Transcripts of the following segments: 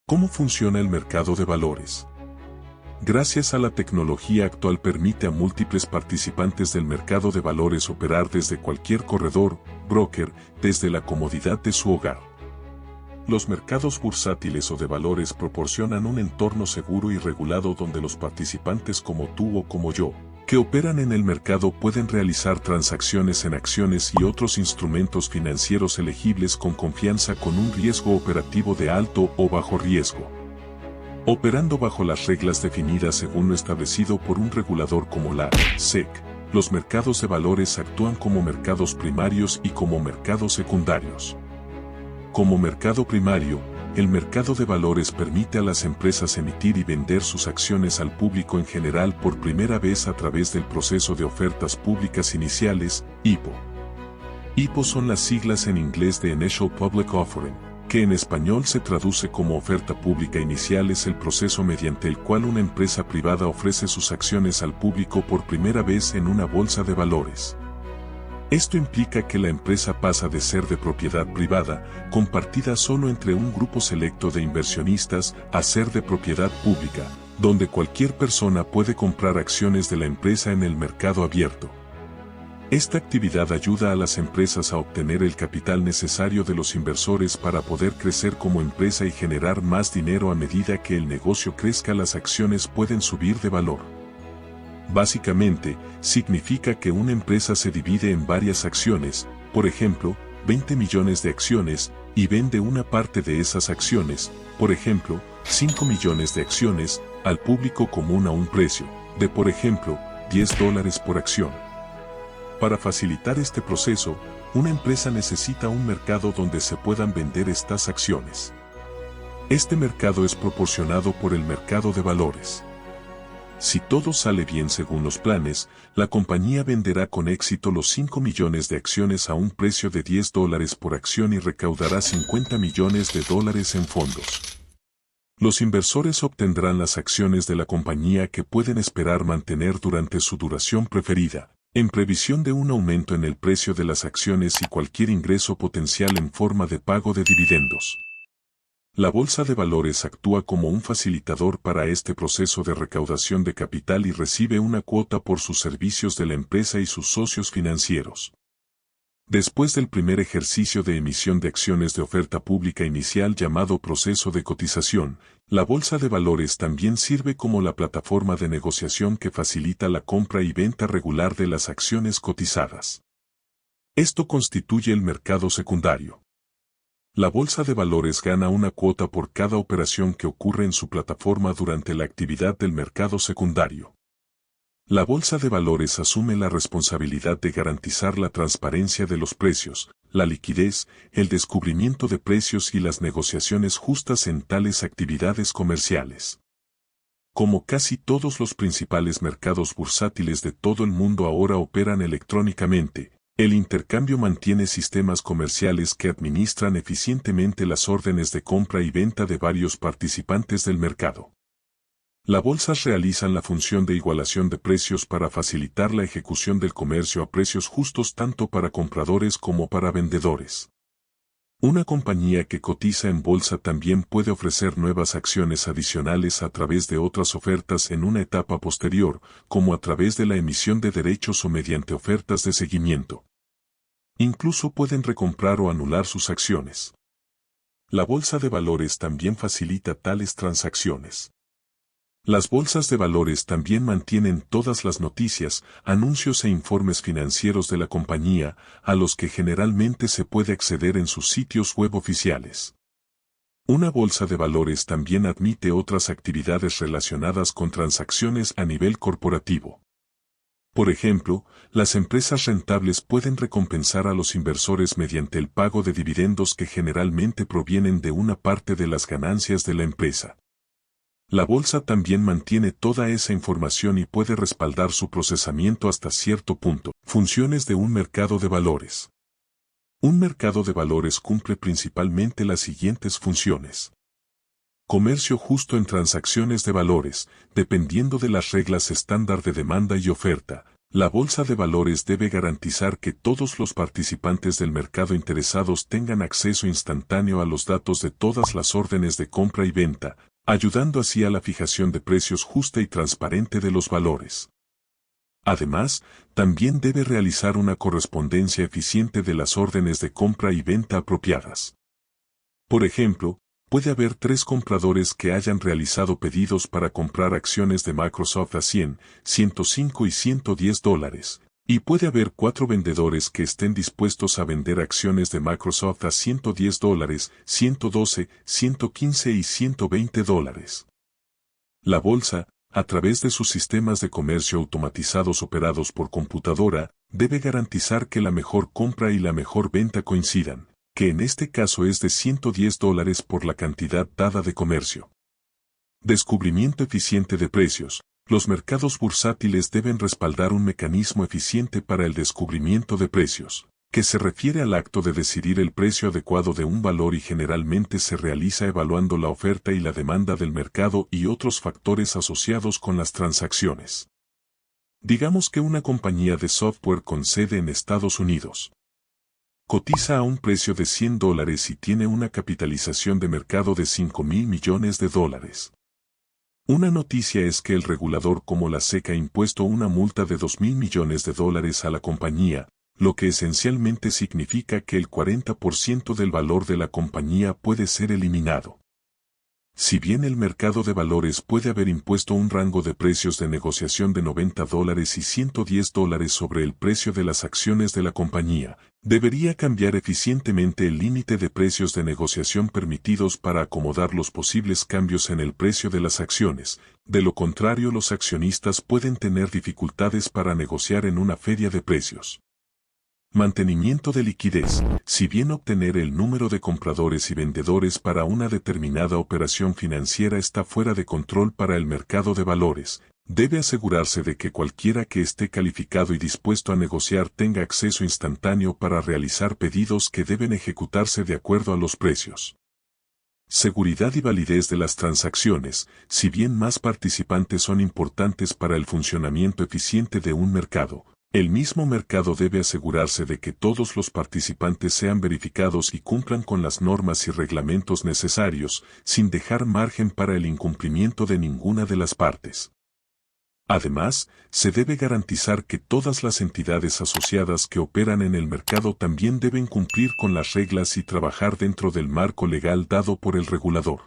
¿Cómo funciona el mercado de valores? Gracias a la tecnología actual permite a múltiples participantes del mercado de valores operar desde cualquier corredor, broker, desde la comodidad de su hogar. Los mercados bursátiles o de valores proporcionan un entorno seguro y regulado donde los participantes como tú o como yo, que operan en el mercado pueden realizar transacciones en acciones y otros instrumentos financieros elegibles con confianza con un riesgo operativo de alto o bajo riesgo. Operando bajo las reglas definidas según lo establecido por un regulador como la SEC, los mercados de valores actúan como mercados primarios y como mercados secundarios. Como mercado primario, el mercado de valores permite a las empresas emitir y vender sus acciones al público en general por primera vez a través del proceso de ofertas públicas iniciales, IPO. IPO son las siglas en inglés de Initial Public Offering, que en español se traduce como oferta pública inicial. Es el proceso mediante el cual una empresa privada ofrece sus acciones al público por primera vez en una bolsa de valores. Esto implica que la empresa pasa de ser de propiedad privada, compartida solo entre un grupo selecto de inversionistas, a ser de propiedad pública, donde cualquier persona puede comprar acciones de la empresa en el mercado abierto. Esta actividad ayuda a las empresas a obtener el capital necesario de los inversores para poder crecer como empresa y generar más dinero a medida que el negocio crezca. Las acciones pueden subir de valor. Básicamente, significa que una empresa se divide en varias acciones, por ejemplo, 20 millones de acciones, y vende una parte de esas acciones, por ejemplo, 5 millones de acciones, al público común a un precio de, por ejemplo, $10 por acción. Para facilitar este proceso, una empresa necesita un mercado donde se puedan vender estas acciones. Este mercado es proporcionado por el mercado de valores. Si todo sale bien según los planes, la compañía venderá con éxito los 5 millones de acciones a un precio de $10 por acción y recaudará $50 millones en fondos. Los inversores obtendrán las acciones de la compañía que pueden esperar mantener durante su duración preferida, en previsión de un aumento en el precio de las acciones y cualquier ingreso potencial en forma de pago de dividendos. La bolsa de valores actúa como un facilitador para este proceso de recaudación de capital y recibe una cuota por sus servicios de la empresa y sus socios financieros. Después del primer ejercicio de emisión de acciones de oferta pública inicial llamado proceso de cotización, la bolsa de valores también sirve como la plataforma de negociación que facilita la compra y venta regular de las acciones cotizadas. Esto constituye el mercado secundario. La bolsa de valores gana una cuota por cada operación que ocurre en su plataforma durante la actividad del mercado secundario. La bolsa de valores asume la responsabilidad de garantizar la transparencia de los precios, la liquidez, el descubrimiento de precios y las negociaciones justas en tales actividades comerciales. Como casi todos los principales mercados bursátiles de todo el mundo ahora operan electrónicamente, el intercambio mantiene sistemas comerciales que administran eficientemente las órdenes de compra y venta de varios participantes del mercado. Las bolsas realizan la función de igualación de precios para facilitar la ejecución del comercio a precios justos tanto para compradores como para vendedores. Una compañía que cotiza en bolsa también puede ofrecer nuevas acciones adicionales a través de otras ofertas en una etapa posterior, como a través de la emisión de derechos o mediante ofertas de seguimiento. Incluso pueden recomprar o anular sus acciones. La bolsa de valores también facilita tales transacciones. Las bolsas de valores también mantienen todas las noticias, anuncios e informes financieros de la compañía, a los que generalmente se puede acceder en sus sitios web oficiales. Una bolsa de valores también admite otras actividades relacionadas con transacciones a nivel corporativo. Por ejemplo, las empresas rentables pueden recompensar a los inversores mediante el pago de dividendos que generalmente provienen de una parte de las ganancias de la empresa. La bolsa también mantiene toda esa información y puede respaldar su procesamiento hasta cierto punto. Funciones de un mercado de valores. Un mercado de valores cumple principalmente las siguientes funciones. Comercio justo en transacciones de valores, dependiendo de las reglas estándar de demanda y oferta, La bolsa de valores debe garantizar que todos los participantes del mercado interesados tengan acceso instantáneo a los datos de todas las órdenes de compra y venta, ayudando así a la fijación de precios justa y transparente de los valores. Además, también debe realizar una correspondencia eficiente de las órdenes de compra y venta apropiadas. Por ejemplo, puede haber 3 compradores que hayan realizado pedidos para comprar acciones de Microsoft a 100, 105 y 110 dólares, y puede haber 4 vendedores que estén dispuestos a vender acciones de Microsoft a 110 dólares, 112, 115 y 120 dólares. La bolsa, a través de sus sistemas de comercio automatizados operados por computadora, debe garantizar que la mejor compra y la mejor venta coincidan, que en este caso es de 110 dólares por la cantidad dada de comercio. Descubrimiento eficiente de precios. Los mercados bursátiles deben respaldar un mecanismo eficiente para el descubrimiento de precios, que se refiere al acto de decidir el precio adecuado de un valor y generalmente se realiza evaluando la oferta y la demanda del mercado y otros factores asociados con las transacciones. Digamos que una compañía de software con sede en Estados Unidos cotiza a un precio de 100 dólares y tiene una capitalización de mercado de 5.000 millones de dólares. Una noticia es que el regulador como la SEC ha impuesto una multa de 2.000 millones de dólares a la compañía, lo que esencialmente significa que el 40% del valor de la compañía puede ser eliminado. Si bien el mercado de valores puede haber impuesto un rango de precios de negociación de 90 dólares y 110 dólares sobre el precio de las acciones de la compañía, debería cambiar eficientemente el límite de precios de negociación permitidos para acomodar los posibles cambios en el precio de las acciones. De lo contrario, los accionistas pueden tener dificultades para negociar en una feria de precios. Mantenimiento de liquidez. Si bien obtener el número de compradores y vendedores para una determinada operación financiera está fuera de control para el mercado de valores, debe asegurarse de que cualquiera que esté calificado y dispuesto a negociar tenga acceso instantáneo para realizar pedidos que deben ejecutarse de acuerdo a los precios. Seguridad y validez de las transacciones. Si bien más participantes son importantes para el funcionamiento eficiente de un mercado, el mismo mercado debe asegurarse de que todos los participantes sean verificados y cumplan con las normas y reglamentos necesarios, sin dejar margen para el incumplimiento de ninguna de las partes. Además, se debe garantizar que todas las entidades asociadas que operan en el mercado también deben cumplir con las reglas y trabajar dentro del marco legal dado por el regulador.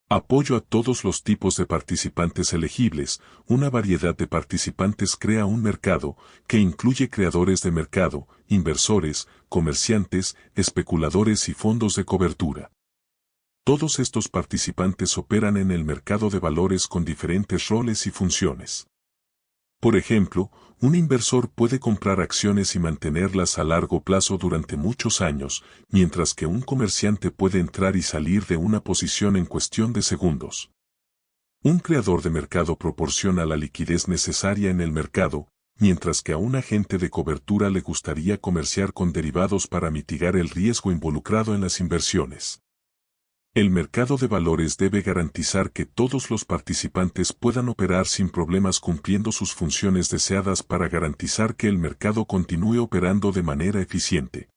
Apoyo a todos los tipos de participantes elegibles. Una variedad de participantes crea un mercado, que incluye creadores de mercado, inversores, comerciantes, especuladores y fondos de cobertura. Todos estos participantes operan en el mercado de valores con diferentes roles y funciones. Por ejemplo, un inversor puede comprar acciones y mantenerlas a largo plazo durante muchos años, mientras que un comerciante puede entrar y salir de una posición en cuestión de segundos. Un creador de mercado proporciona la liquidez necesaria en el mercado, mientras que a un agente de cobertura le gustaría comerciar con derivados para mitigar el riesgo involucrado en las inversiones. El mercado de valores debe garantizar que todos los participantes puedan operar sin problemas cumpliendo sus funciones deseadas para garantizar que el mercado continúe operando de manera eficiente.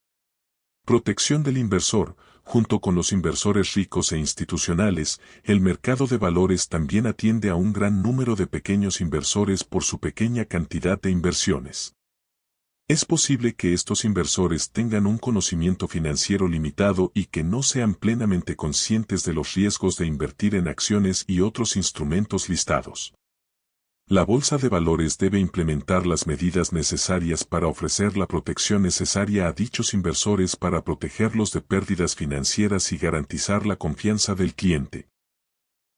Protección del inversor. Junto con los inversores ricos e institucionales, el mercado de valores también atiende a un gran número de pequeños inversores por su pequeña cantidad de inversiones. Es posible que estos inversores tengan un conocimiento financiero limitado y que no sean plenamente conscientes de los riesgos de invertir en acciones y otros instrumentos listados. La bolsa de valores debe implementar las medidas necesarias para ofrecer la protección necesaria a dichos inversores para protegerlos de pérdidas financieras y garantizar la confianza del cliente.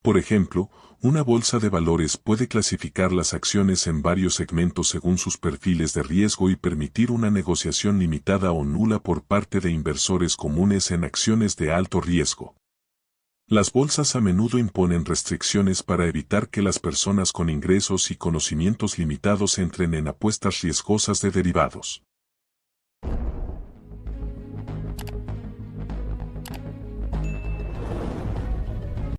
Por ejemplo, una bolsa de valores puede clasificar las acciones en varios segmentos según sus perfiles de riesgo y permitir una negociación limitada o nula por parte de inversores comunes en acciones de alto riesgo. Las bolsas a menudo imponen restricciones para evitar que las personas con ingresos y conocimientos limitados entren en apuestas riesgosas de derivados.